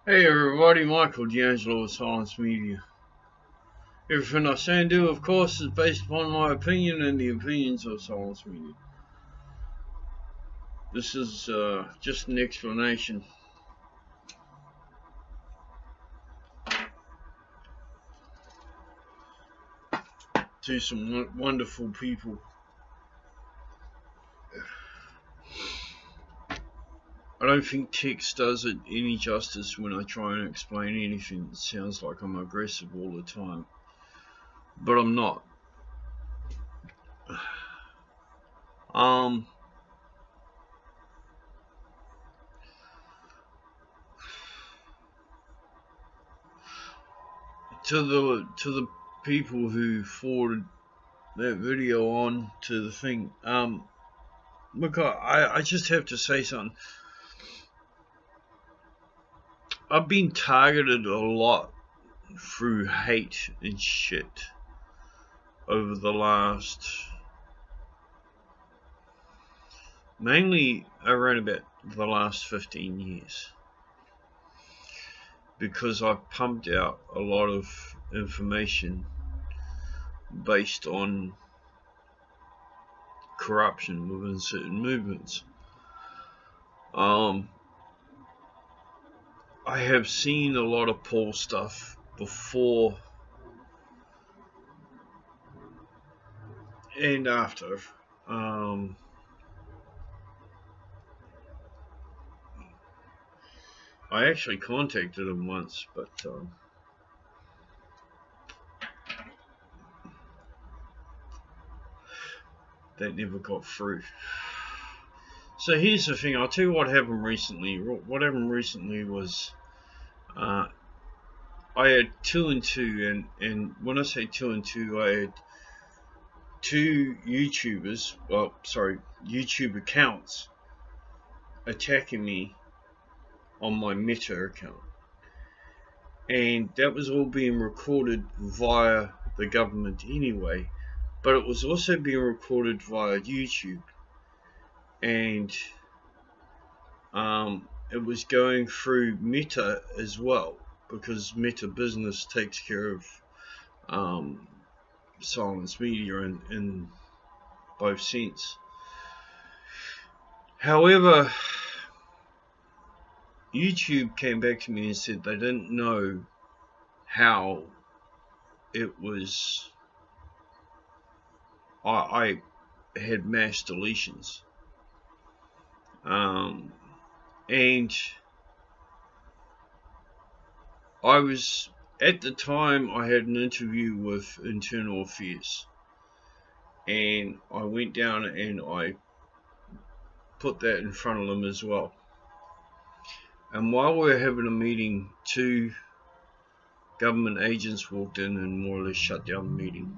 Hey everybody, Michael D'Angelo with Silence Media. Everything I say and do, of course, is based upon my opinion and the opinions of Silence Media. This is just an explanation to some wonderful people. I don't think text does it any justice when I try and explain anything. It sounds like I'm aggressive all the time, but I'm not. Um, to the people who forwarded that video on to the thing. Look, I just have to say something. I've been targeted a lot through hate and shit over the last, mainly around about the last 15 years, because I've pumped out a lot of information based on corruption within certain movements. I have seen a lot of Paul stuff before and after. I actually contacted him once, but that never got through. So here's the thing. I'll tell you what happened recently. What happened recently was I had 2 and 2, and when I say 2 and 2, I had two YouTubers, YouTube accounts attacking me on my Meta account, and that was all being recorded via the government anyway, but it was also being recorded via YouTube, and it was going through Meta as well, because Meta Business takes care of Silence Media in both sense. However, YouTube came back to me and said they didn't know how it was. I had mass deletions, and I was, at the time, I had an interview with Internal Affairs, and I went down and I put that in front of them as well. And while we were having a meeting, two government agents walked in and more or less shut down the meeting.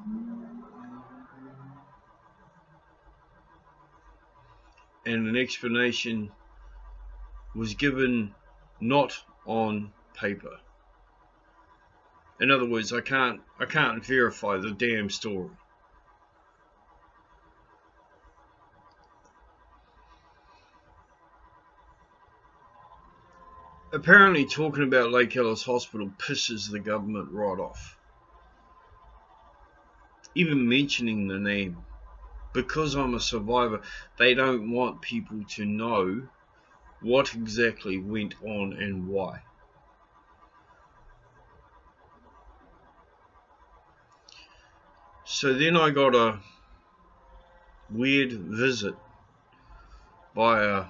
And an explanation was given not on paper. In other words, I can't verify the damn story. Apparently, talking about Lake Ellis Hospital pisses the government right off. Even mentioning the name. Because I'm a survivor, they don't want people to know what exactly went on and why. So then I got a weird visit by a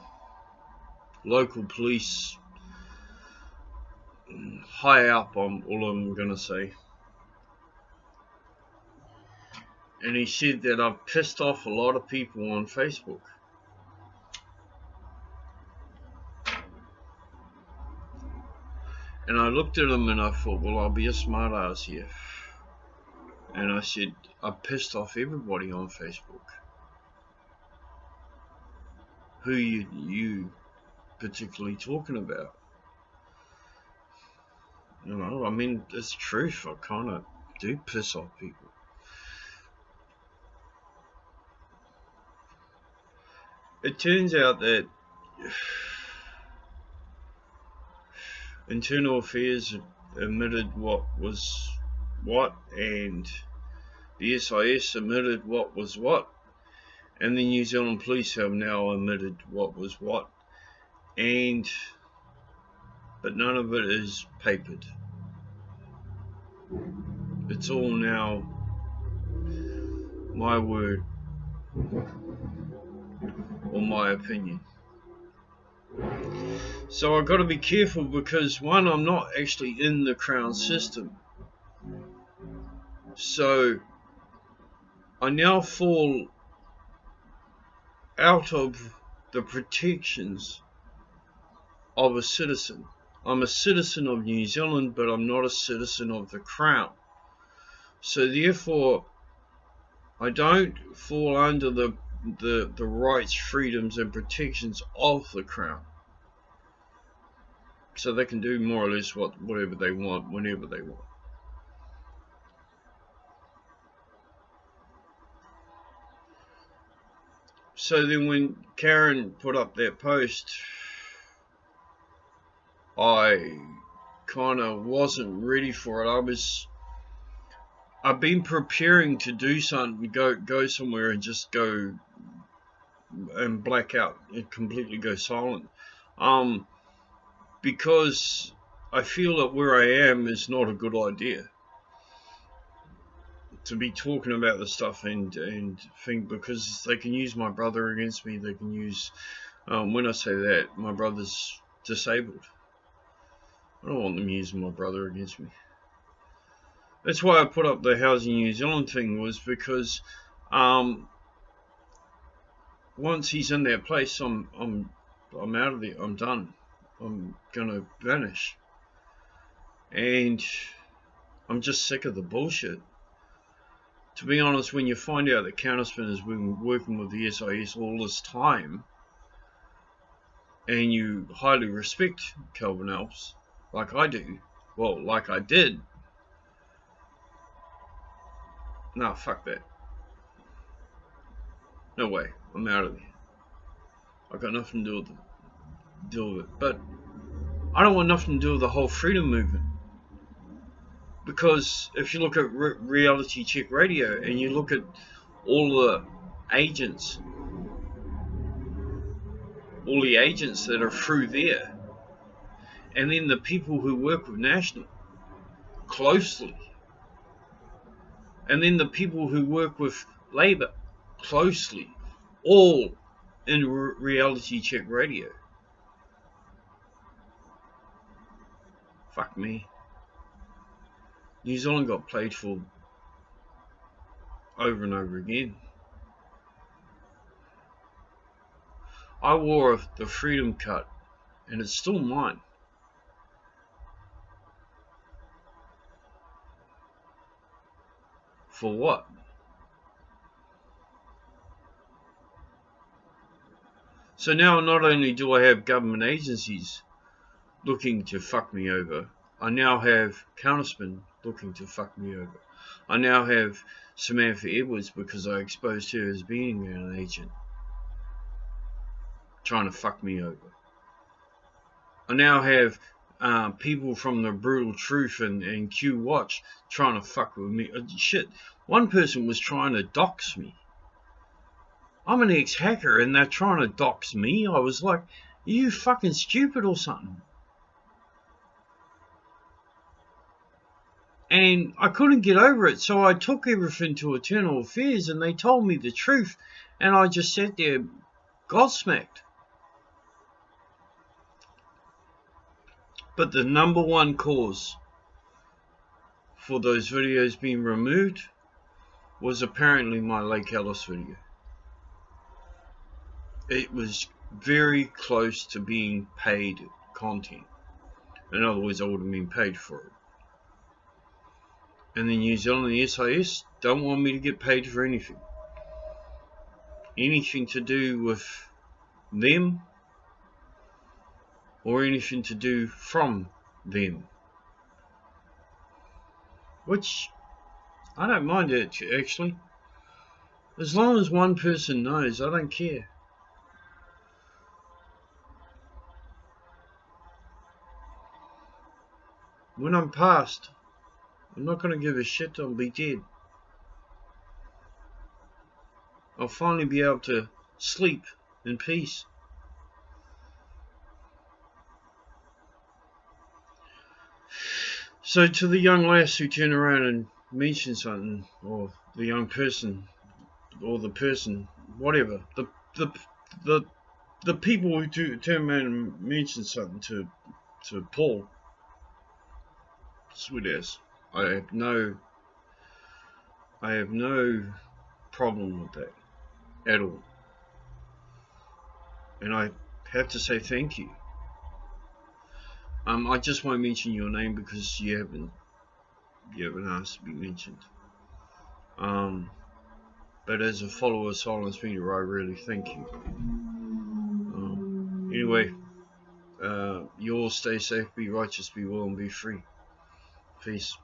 local police, high up, on all I'm going to say. And he said that I've pissed off a lot of people on Facebook. And I looked at him and I thought, well, I'll be a smart ass here. And I said, I've pissed off everybody on Facebook. Who you particularly talking about? You know, I mean, it's truth. I kind of do piss off people. It turns out that Internal Affairs admitted what was what, and the SIS admitted what was what, and the New Zealand Police have now admitted what was what, but none of it is papered. It's all now my word or my opinion. So I've got to be careful because, one, I'm not actually in the Crown system. So I now fall out of the protections of a citizen. I'm a citizen of New Zealand, but I'm not a citizen of the Crown. So therefore, I don't fall under the rights, freedoms and protections of the Crown. So they can do more or less whatever they want, whenever they want. So then when Karen put up that post, I kind of wasn't ready for it. I've been preparing to do something, go somewhere and just go and black out and completely go silent. Because I feel that where I am is not a good idea to be talking about the stuff and think, because they can use my brother against me. They can use, when I say that, my brother's disabled. I don't want them using my brother against me. That's why I put up the Housing New Zealand thing, was because once he's in that place, I'm out of there. I'm done. I'm gonna vanish. And I'm just sick of the bullshit. To be honest, when you find out that Counterspin has been working with the SIS all this time, and you highly respect Calvin Alps, like I do, well, like I did, nah, fuck that. No way, I'm out of there. I've got nothing to do with it. But I don't want nothing to do with the whole freedom movement. Because if you look at Reality Check Radio and you look at all the agents that are through there, and then the people who work with National closely, and then the people who work with Labour closely, all in Reality Check Radio. Fuck me. New Zealand got played for over and over again. I wore the Freedom Cut, and it's still mine. For what? So now not only do I have government agencies looking to fuck me over, I now have Counterspin looking to fuck me over. I now have Samantha Edwards, because I exposed her as being an agent, trying to fuck me over. I now have people from the Brutal Truth and Q Watch trying to fuck with me. Shit, one person was trying to dox me. I'm an ex-hacker and they're trying to dox me. I was like, are you fucking stupid or something? And I couldn't get over it, so I took everything to Internal Affairs and they told me the truth, and I just sat there gobsmacked. But the number one cause for those videos being removed was apparently my Lake Ellis video. It was very close to being paid content. In other words, I would have been paid for it. And the New Zealand SIS don't want me to get paid for anything. Anything to do with them, or anything to do from them. Which, I don't mind it, actually. As long as one person knows, I don't care. When I'm past, I'm not gonna give a shit. I'll be dead. I'll finally be able to sleep in peace. So to the young lass who turned around and mentioned something, or the young person, or the person, whatever, the the the people who turn around and mention something to Paul, sweet ass, I have no problem with that at all, and I have to say thank you. I just won't mention your name because you haven't asked to be mentioned. But as a follower of Silence Media, I really thank you. Anyway, you all stay safe, be righteous, be well, and be free. Peace.